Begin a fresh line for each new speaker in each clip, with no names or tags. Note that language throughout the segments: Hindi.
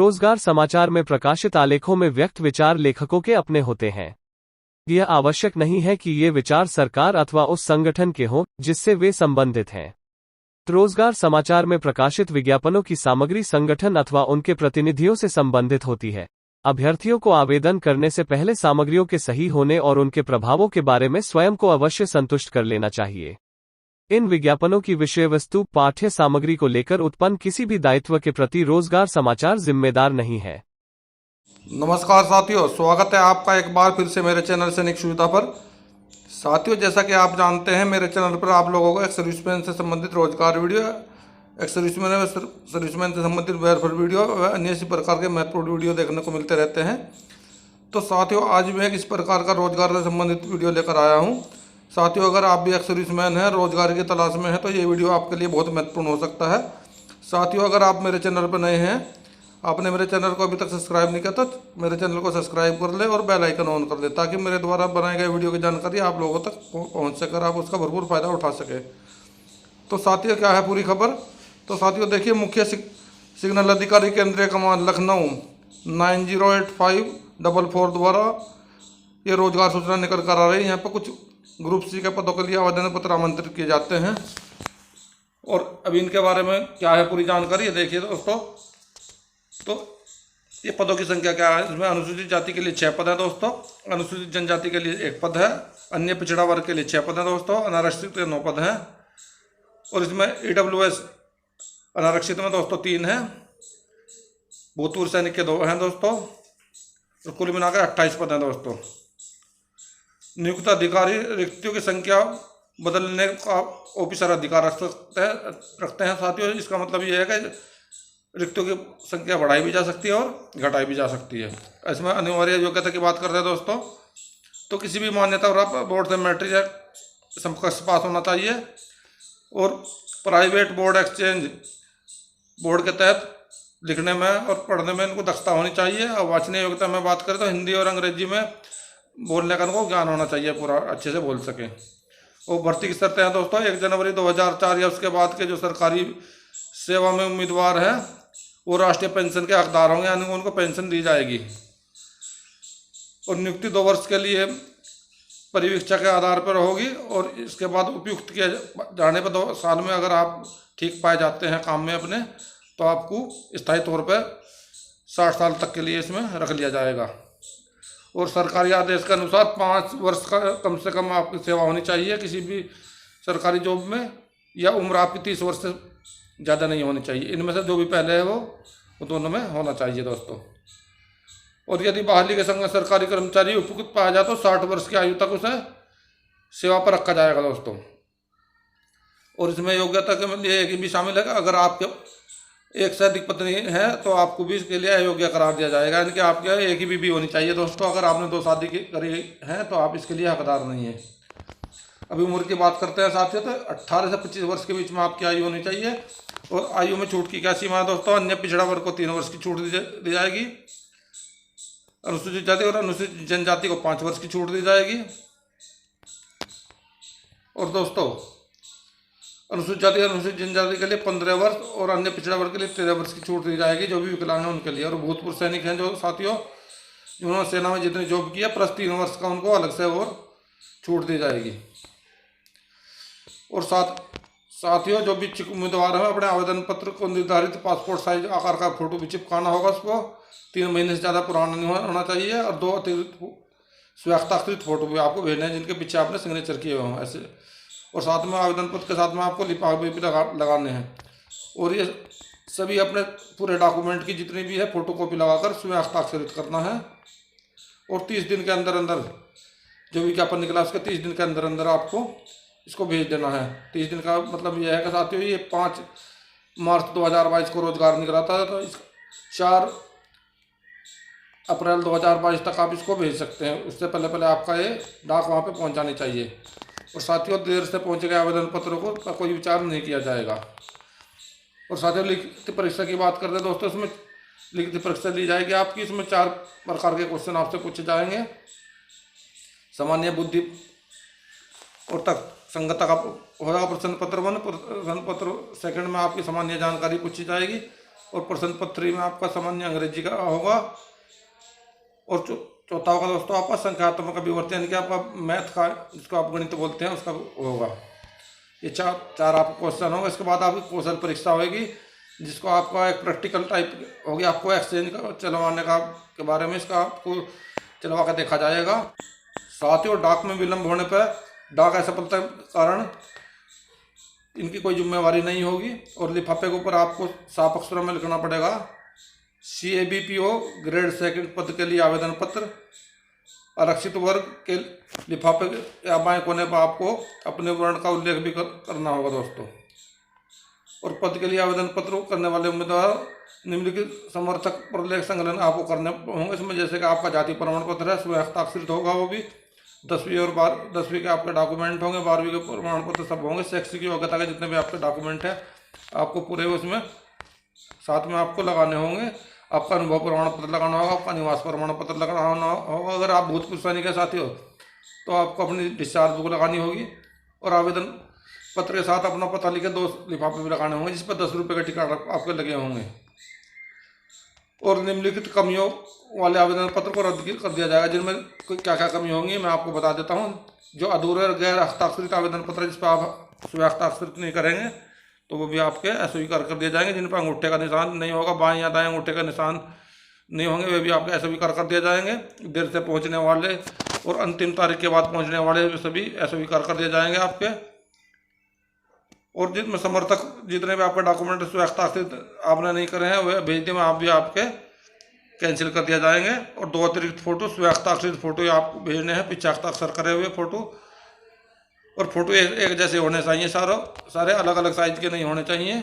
रोजगार समाचार में प्रकाशित आलेखों में व्यक्त विचार लेखकों के अपने होते हैं। यह आवश्यक नहीं है कि ये विचार सरकार अथवा उस संगठन के हों जिससे वे संबंधित हैं। रोजगार समाचार में प्रकाशित विज्ञापनों की सामग्री संगठन अथवा उनके प्रतिनिधियों से संबंधित होती है। अभ्यर्थियों को आवेदन करने से पहले सामग्रियों के सही होने और उनके प्रभावों के बारे में स्वयं को अवश्य संतुष्ट कर लेना चाहिए। इन विज्ञापनों की विषय वस्तु पाठ्य सामग्री को लेकर उत्पन्न किसी भी दायित्व के प्रति रोजगार समाचार जिम्मेदार नहीं है।
नमस्कार साथियों, स्वागत है आपका एक बार फिर से मेरे चैनल सैनिक सुविधा पर। साथियों, जैसा कि आप जानते हैं, मेरे चैनल पर आप लोगों को एक सर्विसमैन से संबंधित रोजगार वीडियो, एक सर्विसमैन से संबंधित वेलफेयर वीडियो व अन्य इसी प्रकार के महत्वपूर्ण वीडियो देखने को मिलते रहते हैं। तो साथियों, आज मैं एक इस प्रकार का रोजगार से संबंधित वीडियो लेकर आया हूँ। साथियों, अगर आप भी एक सर्विसमैन हैं, रोजगार की तलाश में हैं, तो ये वीडियो आपके लिए बहुत महत्वपूर्ण हो सकता है। साथियों, अगर आप मेरे चैनल पर नए हैं, आपने मेरे चैनल को अभी तक सब्सक्राइब नहीं किया, तो मेरे चैनल को सब्सक्राइब कर ले और बेल आइकन ऑन कर ले, ताकि मेरे द्वारा बनाए गए वीडियो की जानकारी आप लोगों तक पहुंच सके, आप उसका भरपूर फायदा उठा सके। तो साथियों, क्या है पूरी खबर? तो साथियों देखिए, मुख्य सिग्नल अधिकारी केंद्रीय कमान लखनऊ 908544 द्वारा ये रोजगार सूचना निकल कर आ रही है। यहाँ पर कुछ ग्रुप सी के पदों के लिए आवेदन पत्र आमंत्रित किए जाते हैं और अभी इनके बारे में क्या है पूरी जानकारी ये देखिए दोस्तों। तो ये पदों की संख्या क्या है? इसमें अनुसूचित जाति के लिए 6 पद हैं दोस्तों, अनुसूचित जनजाति के लिए 1 पद है, अन्य पिछड़ा वर्ग के लिए 6 पद हैं दोस्तों, अनारक्षित के 9 पद हैं और इसमें EWS अनारक्षित में दोस्तों 3 हैं, भूतपूर्व सैनिक के 2 हैं दोस्तों और कुल मिलाकर 28 पद हैं दोस्तों। नियुक्त अधिकारी रिक्तियों की संख्या बदलने का ऑफिसर अधिकार रखते हैं साथियों। इसका मतलब ये है कि रिक्तियों की संख्या बढ़ाई भी जा सकती है और घटाई भी जा सकती है। इसमें अनिवार्य योग्यता की बात करते हैं दोस्तों, तो किसी भी मान्यता प्राप्त बोर्ड से मैट्रिक या समकक्ष पास होना चाहिए और प्राइवेट बोर्ड एक्सचेंज बोर्ड के तहत लिखने में और पढ़ने में इनको दक्षता होनी चाहिए। और वाचनीय योग्यता में बात करें तो हिंदी और अंग्रेजी में बोलने का इनको ज्ञान होना चाहिए, पूरा अच्छे से बोल सकें। और भर्ती की शर्तें हैं दोस्तों, 1 जनवरी 2004 या उसके बाद के जो सरकारी सेवा में उम्मीदवार हैं वो राष्ट्रीय पेंशन के हकदार होंगे, यानी उनको पेंशन दी जाएगी। और नियुक्ति 2 वर्ष के लिए परिवीक्षा के आधार पर होगी और इसके बाद उपयुक्त किए जाने पर 2 साल में अगर आप ठीक पाए जाते हैं काम में अपने, तो आपको स्थायी तौर पर 60 साल तक के लिए इसमें रख लिया जाएगा। और सरकारी आदेश के अनुसार 5 वर्ष का कम से कम आपकी सेवा होनी चाहिए किसी भी सरकारी जॉब में, या उम्र आपकी 30 वर्ष से ज़्यादा नहीं होनी चाहिए। इनमें से जो भी पहले है वो दोनों में होना चाहिए दोस्तों। और यदि बहाली के संग सरकारी कर्मचारी उपयुक्त पाया जाए तो 60 वर्ष की आयु तक उसे सेवा पर रखा जाएगा दोस्तों। और इसमें योग्यता के लिए एक भी शामिल है कि अगर आपके 1 से अधिक पत्नी है तो आपको भी इसके लिए अयोग्य करार दिया जाएगा, यानी कि आपके 1 ही बीवी होनी चाहिए दोस्तों। अगर आपने 2 शादी करी है तो आप इसके लिए हकदार नहीं है। अभी उम्र की बात करते हैं साथियों, तो 18 से 25 वर्ष के बीच में आपकी आयु होनी चाहिए। और आयु में छूट की क्या सीमा है दोस्तों? अन्य पिछड़ा वर्ग को 3 वर्ष की छूट दी जाएगी, अनुसूचित जाति और अनुसूचित जनजाति को 5 वर्ष की छूट दी जाएगी। और दोस्तों, अनुसूचित जाति और अनुसूचित जनजाति के लिए 15 वर्ष और अन्य पिछड़ा वर्ग के लिए 13 वर्ष की छूट दी जाएगी, जो भी विकलांग हैं उनके लिए। और भूतपूर्व सैनिक हैं जो साथियों, जिन्होंने सेना में जितनी जॉब किया प्लस 3 वर्ष का, उनको अलग से और छूट दी जाएगी। और साथियों, जो भी इच्छुक उम्मीदवार हैं अपने आवेदन पत्र को निर्धारित पासपोर्ट साइज आकार का फोटो भी चिपकाना होगा। उसको 3 महीने से ज़्यादा पुराना नहीं होना चाहिए और 2 अतिरिक्त स्वहस्ताक्षरित फोटो भी आपको भेजने हैं जिनके पीछे आपने सिग्नेचर किए हुए हों ऐसे। और साथ में आवेदन पत्र के साथ में आपको लिफाफे भी लगाने हैं। और ये सभी अपने पूरे डॉक्यूमेंट की जितनी भी है फोटो कॉपी लगाकर स्वहस्ताक्षरित करना है। और 30 दिन के अंदर अंदर जो विज्ञापन निकला उसके 30 दिन के अंदर अंदर आपको इसको भेज देना है। 30 दिन का मतलब यह है कि साथियों, ये 5 मार्च 2022 को रोजगार निकला था, तो 4 अप्रैल 2022 तक आप इसको भेज सकते हैं। उससे पहले पहले आपका ये डाक वहाँ पे पहुँचानी चाहिए। और साथियों, देर से पहुँचे गए आवेदन पत्रों को कोई विचार नहीं किया जाएगा। और साथियों, लिखित परीक्षा की बात करते हैं दोस्तों, इसमें लिखित परीक्षा ली जाएगी आपकी। इसमें 4 प्रकार के क्वेश्चन आपसे पूछे जाएंगे। सामान्य बुद्धि और तक संगता का होगा प्रश्न पत्र 1, प्रश्न पत्र 2 में आपकी सामान्य जानकारी पूछी जाएगी। और प्रश्न पत्री में आपका सामान्य अंग्रेजी का होगा। और चौथा होगा दोस्तों आपका संख्यात्मक अभिवर्ती, यानी कि आपका मैथ का, जिसको आप गणित बोलते हैं, उसका होगा। ये चार आपका क्वेश्चन होगा। इसके बाद आपकी कौशल परीक्षा होगी, जिसको आपका एक प्रैक्टिकल टाइप होगी। आपको एक्सचेंज का चलवाने का के बारे में इसका आपको चलवा कर देखा जाएगा। साथ ही और डाक में विलम्ब होने पर डाक असफलता के कारण इनकी कोई जिम्मेवारी नहीं होगी। और लिफाफे के ऊपर आपको साफ अक्षरों में लिखना पड़ेगा CABPO ग्रेड 2 पद के लिए आवेदन पत्र। आरक्षित वर्ग के लिफाफे या बाएं कोने पर आपको अपने वर्ण का उल्लेख भी करना होगा दोस्तों। और पद के लिए आवेदन पत्र करने वाले उम्मीदवार निम्नलिखित समर्थक प्रलेख संकलन आपको करने होंगे। इसमें जैसे कि आपका जाति प्रमाण पत्र है, स्वहस्ताक्षरित होगा, वो भी 10वीं और 10वीं के आपके डॉक्यूमेंट होंगे, 12वीं के प्रमाण पत्र सब होंगे। शैक्षिक योग्यता के जितने भी आपके डॉक्यूमेंट है आपको पूरे उसमें साथ में आपको लगाने होंगे। आपका अनुभव प्रमाण पत्र लगाना होगा, आपका निवास प्रमाण पत्र लगाना होगा। अगर आप भूतपूर्व सैनिक के साथी हो तो आपको अपनी डिस्चार्ज बुक लगानी होगी। और आवेदन पत्र के साथ अपना पता लिखे 2 लिफाफे भी लगाने होंगे, जिस पर 10 रुपये का टिकट आपके लगे होंगे। और निम्नलिखित कमियों वाले आवेदन पत्र को रद्द कर दिया जाएगा, जिनमें क्या क्या कमी होंगी मैं आपको बता देता हूँ। जो अधूरे और गैर हस्ताक्षरित आवेदन पत्र, जिस पर आप स्वहस्ताक्षरित नहीं करेंगे, तो वो भी आपके अस्वीकार कर दिए जाएंगे। जिन पर अंगूठे का निशान नहीं होगा, बाएं या दाएं अंगूठे का निशान नहीं होंगे, वे भी आपके अस्वीकार कर दिए जाएंगे। देर से पहुंचने वाले और अंतिम तारीख के बाद पहुंचने वाले सभी अस्वीकार कर दिए जाएंगे आपके। और जिसमें समर्थक जितने भी आपके डॉक्यूमेंट स्वहस्ताक्षरित आपने नहीं करे हैं, वे भेजने में आप भी आपके कैंसिल कर दिया जाएंगे। और 2 अतिरिक्त फोटो, स्वहस्ताक्षरित फोटो आपको भेजने हैं, पीछे हस्ताक्षर करे हुए फोटो। और फोटो एक जैसे होने चाहिए, सारे अलग अलग साइज के नहीं होने चाहिए।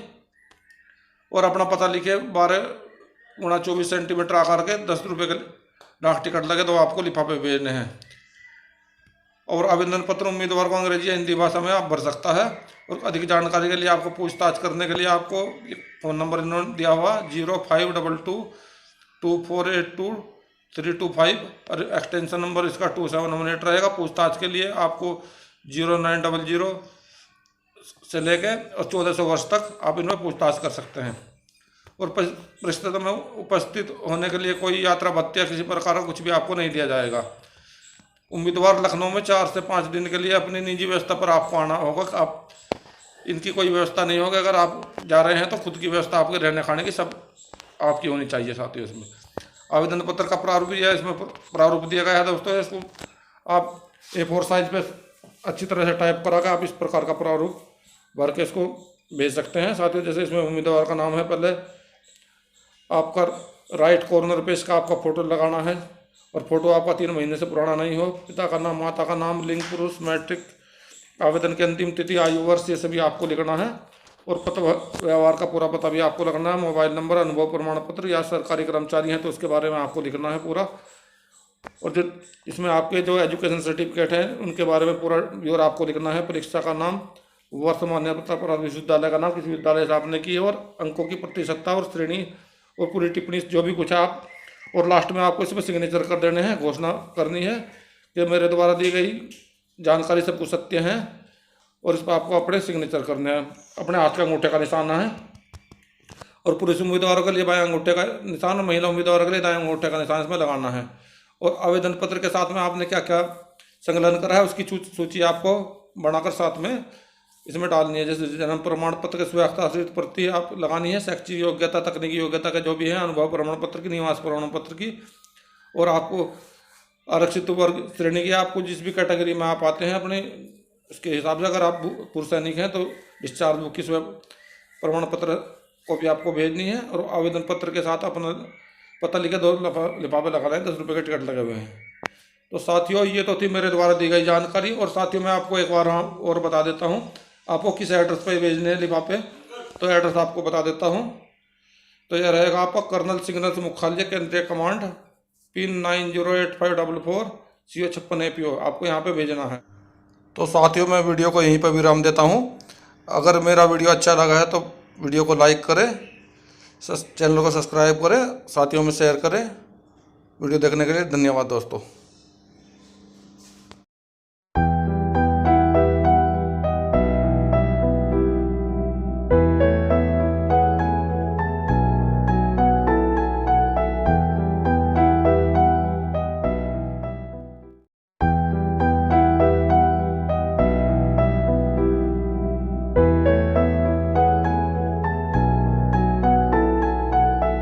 और अपना पता लिखे 12x24 सेंटीमीटर आकार के 10 रुपये के डाक टिकट लगे, तो आपको लिफाफे भेजने हैं। और आवेदन पत्र उम्मीदवार को अंग्रेजी या हिंदी भाषा में आप भर सकता है। और अधिक जानकारी के लिए आपको पूछताछ करने के लिए आपको फ़ोन नंबर इन्होंने दिया हुआ 05222482 और एक्सटेंशन नंबर इसका 2718 रहेगा। पूछताछ के लिए आपको 0900 से लेके और 1400 वर्ष तक आप इनमें पूछताछ कर सकते हैं। और परिस्थिति में उपस्थित होने के लिए कोई यात्रा भत्ते या किसी प्रकार का कुछ भी आपको नहीं दिया जाएगा। उम्मीदवार लखनऊ में 4 से 5 दिन के लिए अपनी निजी व्यवस्था पर आपको आना होगा। आप इनकी कोई व्यवस्था नहीं होगी। अगर आप जा रहे हैं तो खुद की व्यवस्था आपके रहने खाने की सब आपकी होनी चाहिए। साथ ही उसमें आवेदन पत्र का प्रारूप दिया है, इसमें प्रारूप दिया गया है दोस्तों। इसको आप A4 साइज पे अच्छी तरह से टाइप करा के आप इस प्रकार का प्रारूप भर के इसको भेज सकते हैं। साथ ही जैसे इसमें उम्मीदवार का नाम है, पहले आपका राइट कॉर्नर पे इसका आपका फ़ोटो लगाना है। और फोटो आपका 3 महीने से पुराना नहीं हो। पिता का नाम, माता का नाम, लिंग पुरुष, मैट्रिक, आवेदन की अंतिम तिथि, आयु, वर्ष, ये सभी आपको लिखना है। और पत्र व्यवहार का पूरा पता भी आपको लिखना है। मोबाइल नंबर, अनुभव प्रमाण पत्र, या सरकारी कर्मचारी हैं तो उसके बारे में आपको लिखना है पूरा। और जो इसमें आपके जो एजुकेशन सर्टिफिकेट हैं उनके बारे में पूरा ब्यौरा आपको लिखना है। परीक्षा का नाम, वर्ष, मान्यता प्राप्त विश्वविद्यालय का नाम, किस विद्यालय से आपने की, और अंकों की प्रतिशतता और श्रेणी और पूरी टिप्पणी जो भी कुछ है आप। और लास्ट में आपको इसमें सिग्नेचर कर देने हैं, घोषणा करनी है कि मेरे द्वारा दी गई जानकारी सब कुछ सत्य है। और इस पर आपको अपने सिग्नेचर करने हैं, अपने हाथ के अंगूठे का निशान है। और पुरुष उम्मीदवारों के लिए बाएं अंगूठे का निशान और महिला उम्मीदवारों के लिए दाएं अंगूठे का निशान इसमें लगाना है। और आवेदन पत्र के साथ में आपने क्या क्या संकलन करा है उसकी सूची आपको बनाकर साथ में इसमें डालनी है। जैसे जन्म प्रमाण पत्र के स्वहस्ताक्षरित प्रति आप लगानी है, शैक्षिक योग्यता, तकनीकी योग्यता का जो भी है, अनुभव प्रमाण पत्र की, निवास प्रमाण पत्र की। और आपको आरक्षित वर्ग श्रेणी की, आपको जिस भी कैटेगरी में आप आते हैं अपने उसके हिसाब से, अगर आप पूर्व सैनिक हैं तो डिस्चार्ज बुक की स्व प्रमाण पत्र कॉपी आपको भेजनी है। और आवेदन पत्र के साथ अपना पता लिखे 2 लिफाफे लगा रहे हैं, 10 रुपये के टिकट लगे हुए हैं। तो साथियों ये तो थी मेरे द्वारा दी गई जानकारी। और साथियों मैं आपको एक बार और बता देता हूँ आपको किस एड्रेस पर भेजने हैं लिफाफे। तो एड्रेस आपको बता देता हूँ। तो यह रहेगा आपका कर्नल सिग्नल्स मुख्यालय, केंद्रीय कमांड, पिन 908544 CO56 APO, आपको यहाँ पे भेजना है। तो साथियों मैं वीडियो को यहीं पर विराम देता हूँ। अगर मेरा वीडियो अच्छा लगा है तो वीडियो को लाइक करें, चैनल को सब्सक्राइब करें, साथियों में शेयर करें। वीडियो देखने के लिए धन्यवाद दोस्तों।